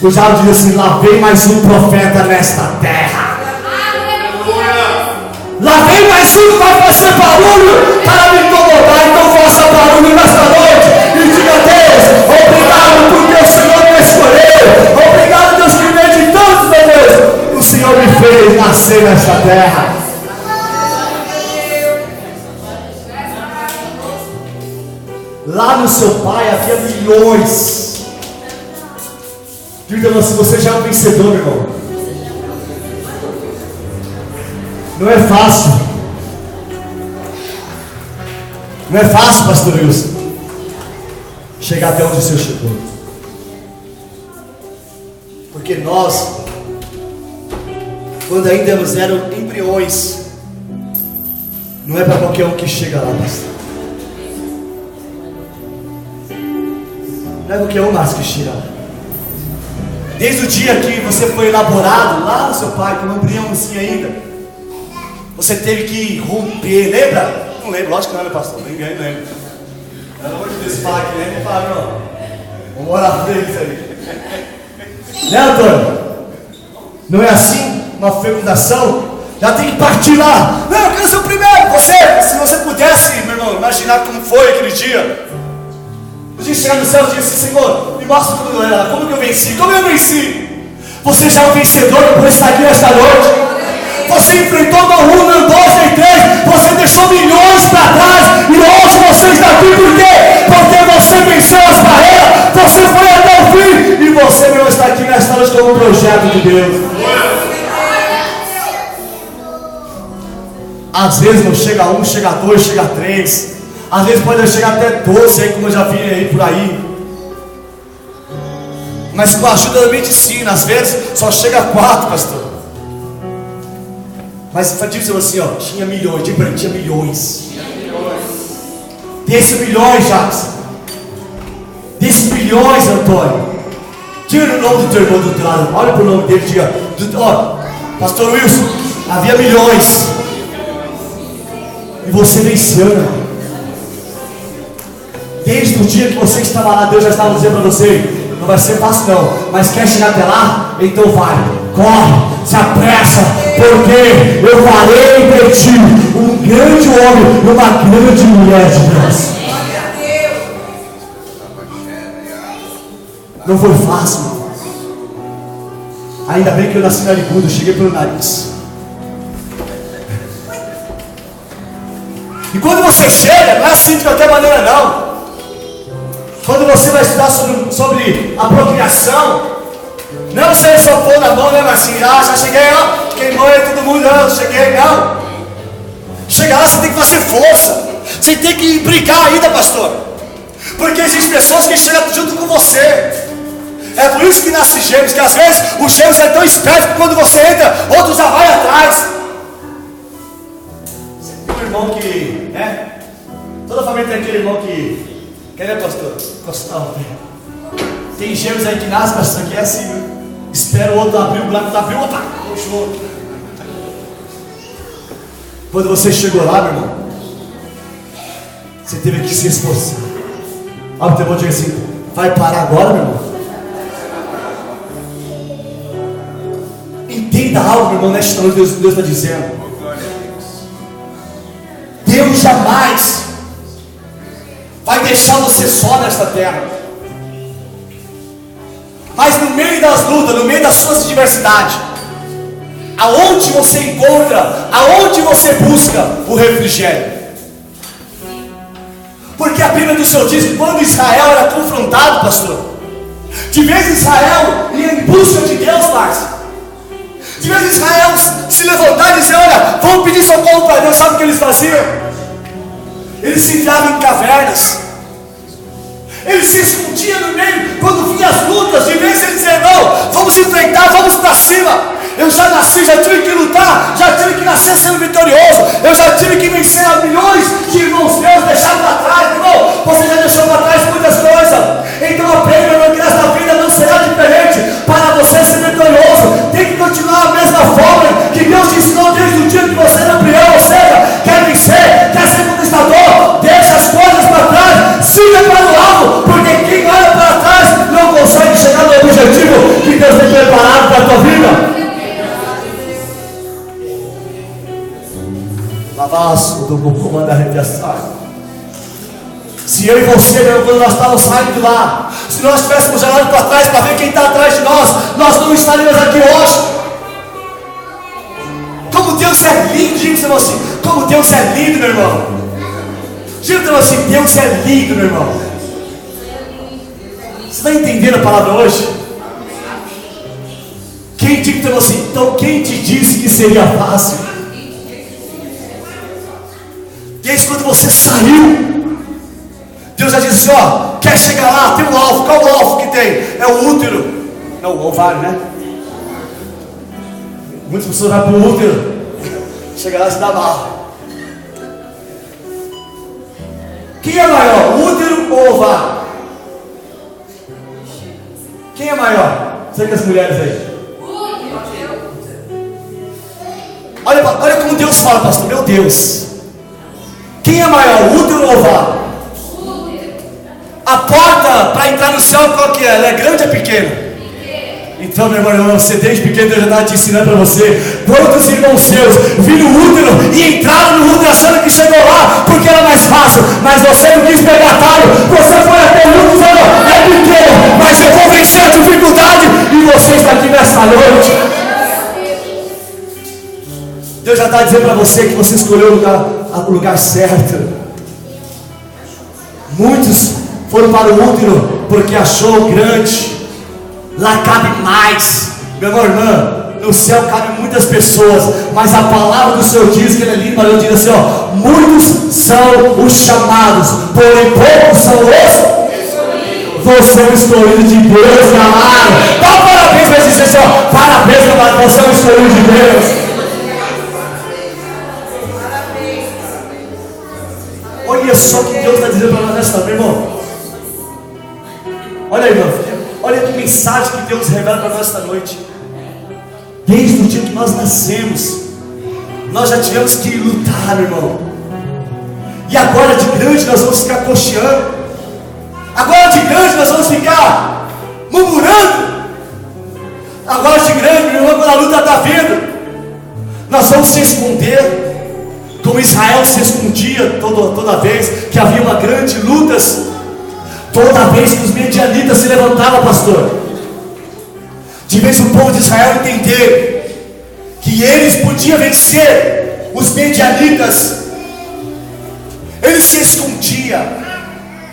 O diabo diz assim: lá vem mais um profeta nesta terra. Lá vem mais um que vai fazer barulho para me incomodar. Então faça barulho nesta noite e diga: Deus, obrigado porque o Senhor me escolheu. Obrigado, Deus, que meio de tantos, meu Deus, o Senhor me fez nascer nesta terra. Lá no seu pai havia milhões. Diga assim: você já é um vencedor, irmão. Não é fácil. Não é fácil, pastor Wilson, chegar até onde o Senhor chegou. Porque nós, quando ainda eram embriões, não é para qualquer um que chega lá, pastor. Não é qualquer um mais que chega lá. Desde o dia que você foi elaborado lá no seu pai, como embriãozinho ainda, você teve que romper, lembra? Não lembro, lógico que não, né, pastor? Ninguém lembra. Pelo amor de Deus, fala que lembra e fala: não, vamos orar por eles aí. Né, Antônio? Não é assim? Uma fecundação? Já tem que partir lá. Não, eu quero ser o primeiro. Se você pudesse, meu irmão, imaginar como foi aquele dia. O dia chegar no céu e dizer assim: Senhor, me mostra como eu era, como que eu venci, como eu venci. Você já é um vencedor por estar aqui nesta noite. Você enfrentou no 1, no 2, no 3, você deixou milhões para trás, e hoje você está aqui por quê? Porque você venceu as barreiras, você foi até o fim, e você não está aqui nesta noite como um projeto de Deus. Às vezes não chega 1, chega 2, chega 3, às vezes pode chegar até 12, aí, como eu já vi aí por aí. Mas com a ajuda da medicina, às vezes só chega 4, pastor. Mas diz assim, ó, tinha milhões, diga para ele: tinha milhões. Desses milhões, Jackson. Desses milhões, Antônio. Diga o nome do teu irmão do outro lado, olha para o nome dele, diga: ó, pastor Wilson, havia milhões. E você venceu, irmão. Desde o dia que você estava lá, Deus já estava dizendo para você: não vai ser fácil não, mas quer chegar até lá? Então vai, corre, se apressa, porque eu farei de ti um grande homem e uma grande mulher de Deus. Não foi fácil. Ainda bem que eu nasci narigudo, cheguei pelo nariz. E quando você chega, não é assim de qualquer maneira não. Quando você vai estudar sobre a procriação, não você só pôr na mão, né, mas assim: já cheguei, ó, queimou aí todo mundo, não, cheguei, não. Chegar lá, você tem que fazer força, você tem que brigar ainda, pastor, porque existem pessoas que chegam junto com você. É por isso que nasce gêmeos, que às vezes os gêmeos é tão esperto que quando você entra, outros já vai atrás. Você tem um irmão que, né, toda família tem aquele irmão que quer, né, pastor? Costal. Tem gêmeos aí que nascem, pastor, que é assim, né? Espera o outro abrir, o buraco abriu, opa, puxou. Quando você chegou lá, meu irmão, você teve que se esforçar. Olha o teu irmão, diga assim: vai parar agora, meu irmão? Entenda algo, meu irmão, nesta noite Deus está dizendo. Deus jamais vai deixar você só nesta terra. Mas no meio das lutas, no meio das suas adversidades, aonde você encontra, aonde você busca o refrigério. Porque a Bíblia do Senhor diz que quando Israel era confrontado, pastor, de vez Israel ia em busca de Deus, Márcio, de vez Israel se levantar e dizer: olha, vamos pedir socorro para Deus. Sabe o que eles faziam? Eles se entravam em cavernas, eles se escondiam no meio. Quando vinham as lutas, de vez eles diziam: não, vamos enfrentar, vamos para cima. Eu já nasci, já tive que lutar, já tive que nascer sendo vitorioso, eu já tive que vencer a milhões de irmãos meus, deixar para trás. Irmão, você já deixou para trás muitas coisas, então aprenda, irmão, que nesta vida não será diferente. Para você ser vitorioso, tem que continuar da mesma forma que Deus te ensinou desde o dia que você era embrião. Ou seja, quer vencer, quer ser conquistador, deixa as coisas para trás, siga para o alto, porque quem olha para trás não consegue chegar no objetivo que Deus tem preparado para a tua vida. Lavaço do comando da arrepiação. Se eu e você, quando nós estávamos saindo de lá, se nós tivéssemos olhado para trás para ver quem está atrás de nós, nós não estaríamos aqui hoje. Como Deus é lindo, diga assim, como Deus é lindo, meu irmão. Diga assim, Deus é lindo, meu irmão. Você está entendendo a palavra hoje? Quem diga assim, então quem te disse que seria fácil? Desde quando você saiu, Deus já disse: ó, quer chegar lá, tem um alvo. Qual o alvo que tem? É o útero, não o ovário, né? Muitas pessoas vão para o útero, chega lá e se dá mal. Quem é maior, o útero ou o ovário? Quem é maior? Sei que as mulheres aí. Olha como Deus fala, pastor, meu Deus. Quem é maior, o útero ou o ovário? A porta para entrar no céu, qual que é? Ela é grande ou é pequena? Então, meu irmão, você desde pequeno Deus já está te ensinando para você. Quantos irmãos seus viram o útero e entraram no útero achando que chegou lá porque era mais fácil, mas você não quis pegar atalho, você foi até o útero dizendo: é pequeno, mas eu vou vencer a dificuldade, e você está aqui nessa noite. Deus já está dizendo para você que você escolheu o lugar certo. Muitos foram para o útero porque achou grande, lá cabe mais. Meu irmão, no céu cabe muitas pessoas, mas a palavra do Senhor diz que Ele é lindo, mas eu digo assim: ó, muitos são os chamados, porém poucos são os. Você é o escolhido de Deus, meu amado. Dá um parabéns para esse Senhor. Parabéns, meu amado, você é o escolhido de Deus. Olha só o que Deus está dizendo para nós nesta noite, irmão. Olha aí, irmão. Olha que mensagem que Deus revela para nós esta noite. Desde o dia que nós nascemos, nós já tivemos que lutar, irmão. E agora de grande nós vamos ficar cocheando. Agora de grande nós vamos ficar murmurando. Agora de grande, meu irmão, quando a luta está vindo, nós vamos se esconder. Como Israel se escondia toda vez que havia uma grande luta, toda vez que os medianitas se levantavam, pastor, de vez o povo de Israel entender que eles podiam vencer os medianitas, eles se escondiam.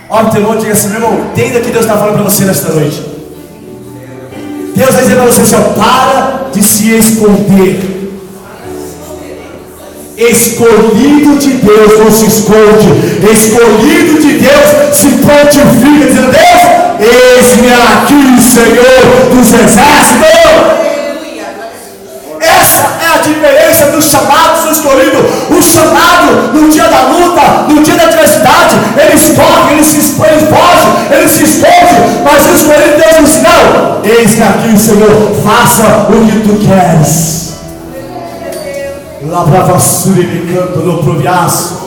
Olha o teu irmão, diga assim: meu irmão, entenda que Deus está falando para você nesta noite. Deus vai dizer para você assim: ó, para de se esconder. Escolhido de Deus não se esconde, escolhido de Deus se prontifica, dizendo: Deus, eis-me aqui, Senhor dos exércitos. Essa é a diferença dos chamados do escolhido. O chamado no dia da luta, no dia da adversidade, eles correm, eles fogem, eles se escondem, mas o escolhido de Deus diz: não, eis-me aqui, Senhor, faça o que tu queres. Labravassuri me canto no proviaço,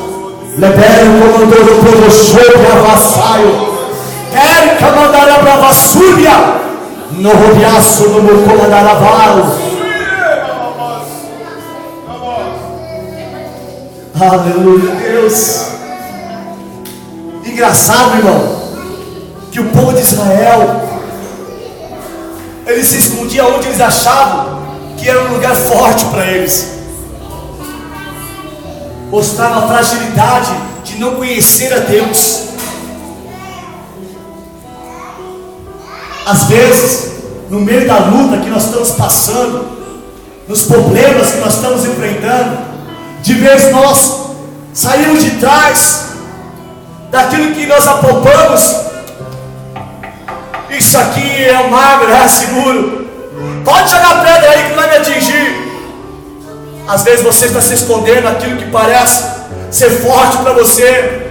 Lebero comandou no provochou e avassaio, Érica mandará bravassúria, no roviaço no meu comandará varo. Aleluia, Deus. Engraçado, irmão, que o povo de Israel, eles se escondiam onde eles achavam que era um lugar forte para eles. Mostrava a fragilidade de não conhecer a Deus. Às vezes, no meio da luta que nós estamos passando, nos problemas que nós estamos enfrentando, de vez nós saímos de trás daquilo que nós apalpamos. Isso aqui é um árvore, é seguro. Pode jogar pedra aí que não vai me atingir. Às vezes você está se escondendo naquilo que parece ser forte para você,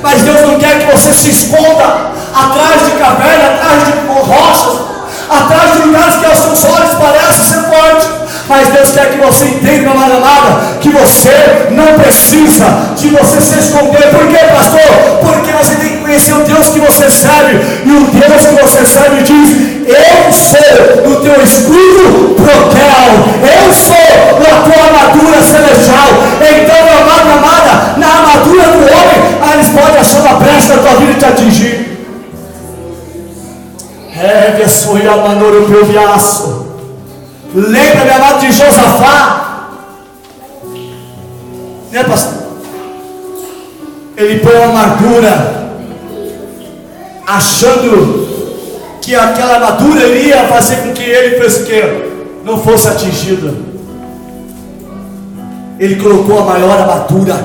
mas Deus não quer que você se esconda atrás de cavernas, atrás de rochas, atrás de lugares que aos seus olhos parecem ser fortes. Mas Deus quer que você entenda, amada, que você não precisa de você se esconder. Por quê, pastor? Porque você tem que conhecer o Deus que você serve. E o Deus que você serve diz: eu sou o teu escudo protelo, eu sou a tua armadura celestial. Então, meu amado, amada, na armadura do homem, aí eles podem achar uma brecha na tua vida e te atingir. Lembra, meu amado, de Josafá, né, pastor? Ele põe uma armadura, achando que aquela armadura iria fazer com que ele fez o quê? Não fosse atingido. Ele colocou a maior armadura.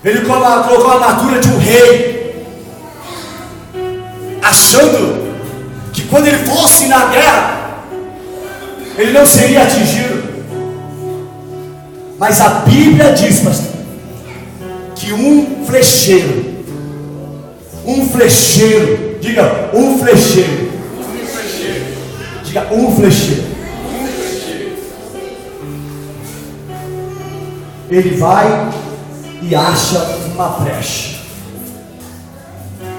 Ele colocou a armadura de um rei, achando que quando ele fosse na guerra, ele não seria atingido. Mas a Bíblia diz, pastor, que um flecheiro, diga um flecheiro, diga um flecheiro, ele vai e acha uma brecha.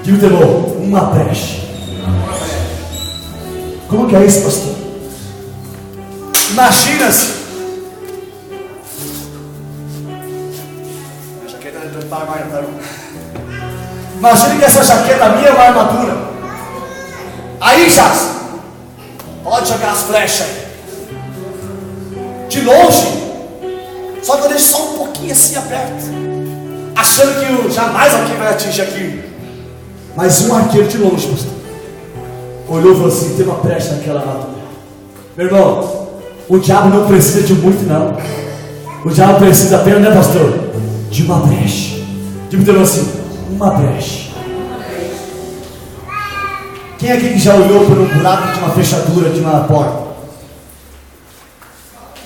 Diga o temor, uma brecha. Como que é isso, pastor? Imagina-se. Imagina que essa jaqueta minha é uma armadura. Aí, Jacques, pode jogar as flechas aí. De longe, só que eu deixo só um pouquinho assim aberto, achando que jamais alguém vai atingir aqui. Mas um arqueiro de longe, pastor, olhou e falou assim: tem uma brecha naquela armadura. Meu irmão, o diabo não precisa de muito, não. O diabo precisa apenas, né, pastor? De uma brecha. Digo assim: uma brecha. Quem aqui que já olhou por um buraco de uma fechadura de uma porta?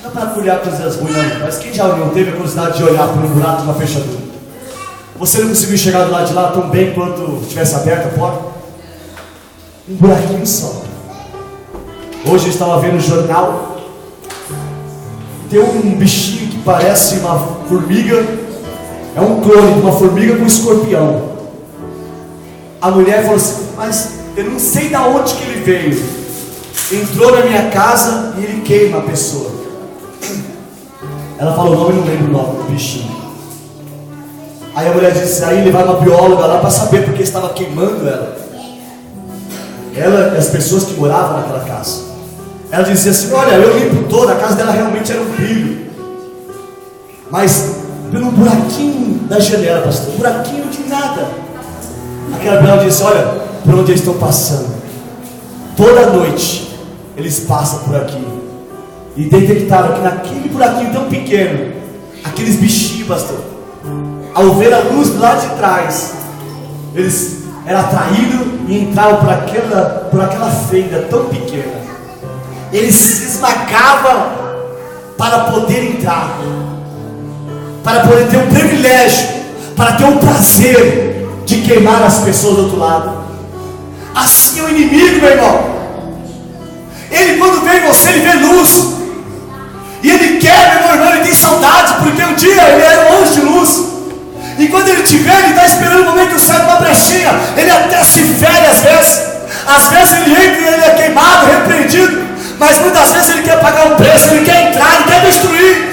Não é para colher coisas ruins, não. Mas quem já olhou, teve a curiosidade de olhar por um buraco de uma fechadura? Você não conseguiu chegar do lado de lá tão bem quanto tivesse aberta a porta? Um buraquinho só. Hoje eu estava vendo o jornal. Tem um bichinho que parece uma formiga. É um clone de uma formiga com um escorpião. A mulher falou assim: mas eu não sei de onde que ele veio. Entrou na minha casa e ele queima a pessoa. Ela falou o nome, não lembro o nome do bichinho. Aí a mulher disse: aí levar uma bióloga lá para saber porque estava queimando ela. Ela e as pessoas que moravam naquela casa. Ela dizia assim: olha, eu limpo toda, a casa dela realmente era um brilho, mas pelo buraquinho da janela, pastor, buraquinho de nada. Aquela bióloga disse: olha, por onde eles estão passando, toda noite eles passam por aqui, e detectaram que naquele buraquinho tão pequeno, aqueles bichinhos, pastor, ao ver a luz lá de trás, eles eram atraídos e entravam por aquela fenda tão pequena. Eles se esmagavam para poder entrar, para poder ter o privilégio, para ter o prazer de queimar as pessoas do outro lado. Assim é o inimigo, meu irmão. Ele, quando vê você, ele vê luz, e ele quer, meu irmão, ele tem saudade, porque um dia ele era um anjo de luz, e quando ele te vê, ele está esperando o momento certo, uma brechinha. Ele até se fere às vezes ele entra e ele é queimado, repreendido, mas muitas vezes ele quer pagar um preço, ele quer entrar, ele quer destruir.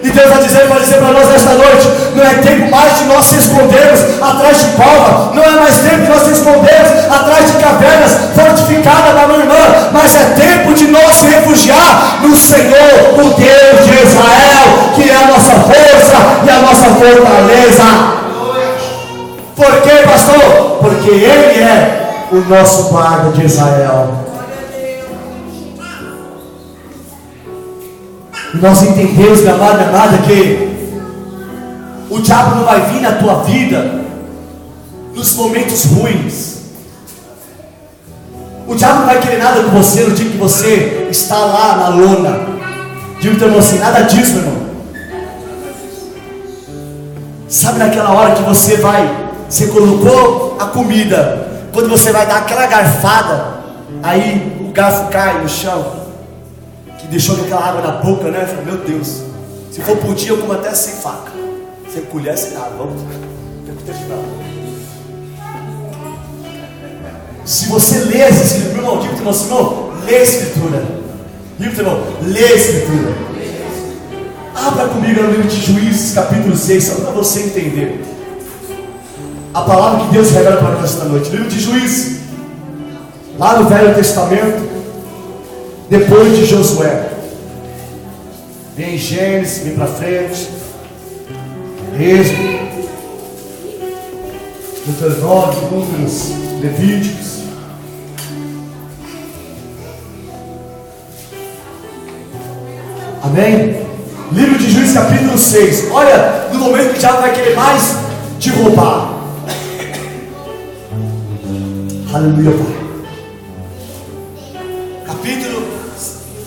E Deus vai dizer para nós nesta noite: não é tempo mais de nós se escondermos atrás de cova, não é mais tempo de nós se escondermos atrás de cavernas fortificadas, minha irmã, mas é tempo de fortaleza. Por quê, pastor? Porque Ele é o nosso guarda de Israel. E nós entendemos, minha amada, minha amada, que o diabo não vai vir na tua vida nos momentos ruins. O diabo não vai querer nada com você no dia que você está lá na lona. Digo teu irmão assim, nada disso, meu irmão. Sabe naquela hora que você colocou a comida, quando você vai dar aquela garfada, aí o garfo cai no chão, que deixou aquela água na boca, né? Fala, meu Deus, se for por dia eu como até sem faca, sem colher, sem nada. Vamos se você lê as escrituras, meu irmão, diga para o seu irmão, lê a escritura. Diga para o irmão, lê a escritura. Abra comigo no livro de Juízes, capítulo 6, só para você entender a palavra que Deus revela para nós esta noite. Livro de Juízes, lá no Velho Testamento, depois de Josué. Vem Gênesis, vem para frente, Êxodo, Deuteronômio, Números, Levíticos. Amém? Livro de Juízes, capítulo 6. Olha, no momento que o diabo vai querer mais te roubar. Aleluia, Pai.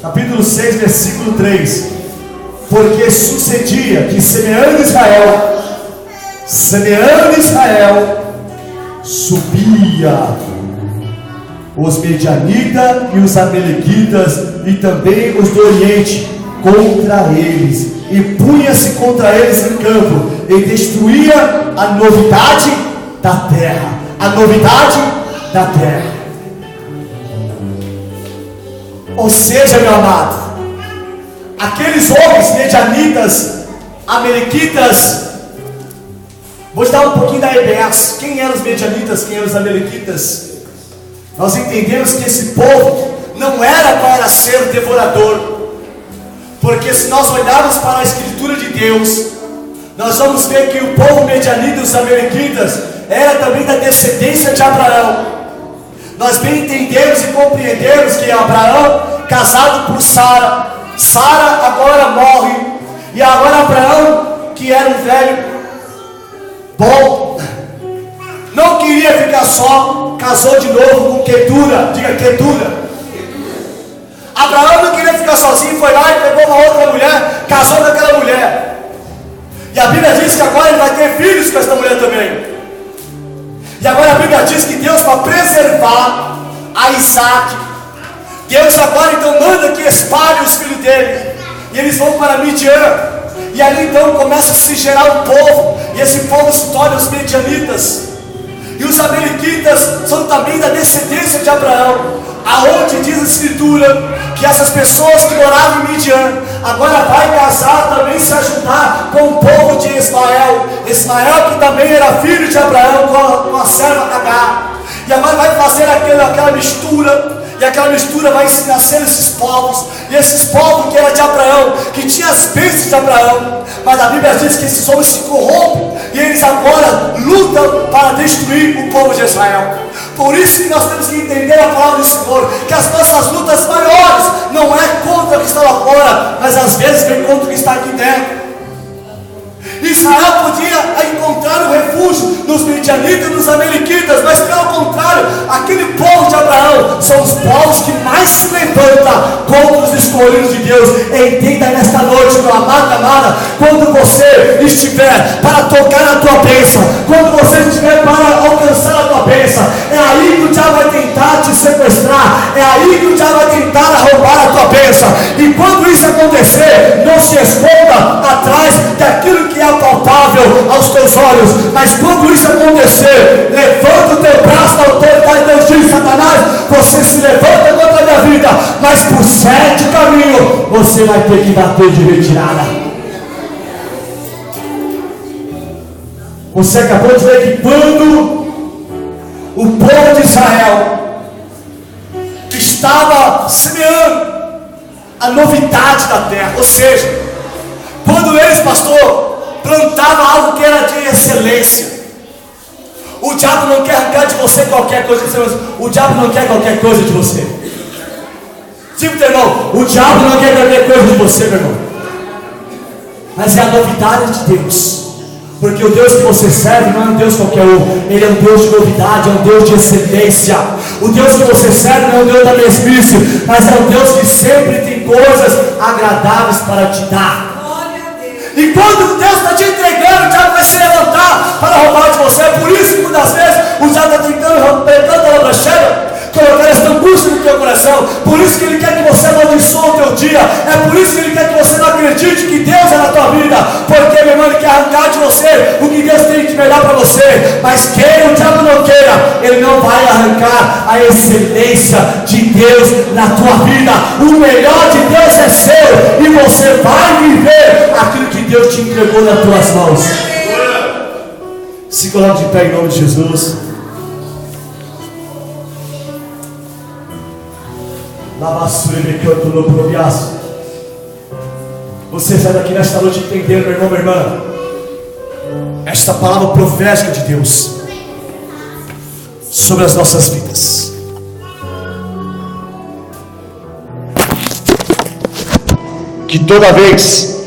Capítulo 6, versículo 3. Porque sucedia que semeando Israel, subia os medianitas e os amalequitas e também os do Oriente contra eles, e punha-se contra eles em campo, e destruía a novidade da terra. A novidade da terra. Ou seja, meu amado, aqueles homens medianitas, amalequitas, vou te dar um pouquinho da EBS. Quem eram os medianitas, quem eram os amalequitas? Nós entendemos que esse povo não era para ser devorador, porque se nós olharmos para a escritura de Deus, nós vamos ver que o povo medianita e os amalequitas era também da descendência de Abraão. Nós bem entendemos e compreendemos que Abraão, casado por Sara, Sara agora morre, e agora Abraão, que era um velho bom, não queria ficar só, casou de novo com Quetura. Diga Quetura. Abraão não queria ficar sozinho, foi lá e pegou uma outra mulher, casou com aquela mulher. E a Bíblia diz que agora ele vai ter filhos com essa mulher também. E agora a Bíblia diz que Deus vai preservar a Isaac. Deus agora então manda que espalhe os filhos dele, e eles vão para Midian. E ali então começa a se gerar um povo, e esse povo se torna os medianitas. E os amalequitas são também da descendência de Abraão, aonde diz a escritura que essas pessoas que moravam em Midian agora vai casar, também se ajuntar com o povo de Ismael. Ismael, que também era filho de Abraão, com a serva Agar. E agora vai fazer aquela mistura, e aquela mistura vai nascer esses povos, e esses povos que era de Abraão, que tinha as bênçãos de Abraão, mas a Bíblia diz que esses homens se corrompem, e eles agora lutam para destruir o povo de Israel. Por isso que nós temos que entender a palavra do Senhor, que as nossas lutas maiores não é contra o que está lá fora, mas às vezes vem contra o que está aqui dentro. Israel podia encontrar um refúgio nos midianitas e nos amalequitas, mas pelo contrário, aquele povo de Abraão são os povos que mais se levantam contra os escolhidos de Deus. Entenda nesta noite, meu amado e amada, quando você estiver para tocar na tua bênção, quando você estiver para alcançar a tua bênção, é aí que o diabo vai tentar te sequestrar, é aí que o diabo vai tentar roubar a tua bênção. E quando isso acontecer, não se esconda atrás daquilo que é palpável aos teus olhos, mas quando isso acontecer, levanta o teu braço na autoridade de Deus, diz: Satanás, você se levanta contra a minha vida, mas por 7 caminhos você vai ter que bater de retirada. Você acabou de ver que quando o povo de Israel estava semeando a novidade da terra, ou seja, quando eles, pastor, plantava algo que era de excelência. O diabo não quer arrancar de você qualquer coisa. O diabo não quer qualquer coisa de você. Tipo, meu irmão, o diabo não quer qualquer coisa de você, meu irmão. Mas é a novidade de Deus. Porque o Deus que você serve não é um Deus qualquer um. Ele é um Deus de novidade, é um Deus de excelência. O Deus que você serve não é um Deus da mesmice, mas é um Deus que sempre tem coisas agradáveis para te dar. E quando Deus está te entregando, o diabo vai se levantar para roubar de você. É por isso que muitas vezes o diabo está tentando, pregando a brecheira, colocar essa angústia no teu coração. Por isso que ele quer que você amaldiçoe o teu dia. É por isso que ele quer que você não acredite que Deus é na tua vida. Porque, meu irmão, ele quer arrancar de você o que Deus tem de melhor para você. Mas queira o diabo não queira, ele não vai arrancar a excelência de Deus na tua vida. O melhor de Deus é seu, e você vai viver aquilo que Deus te entregou nas tuas mãos. Se coloque de pé em nome de Jesus. Você sai daqui nesta noite entendendo, meu irmão, minha irmã, esta palavra profética de Deus sobre as nossas vidas. Que toda vez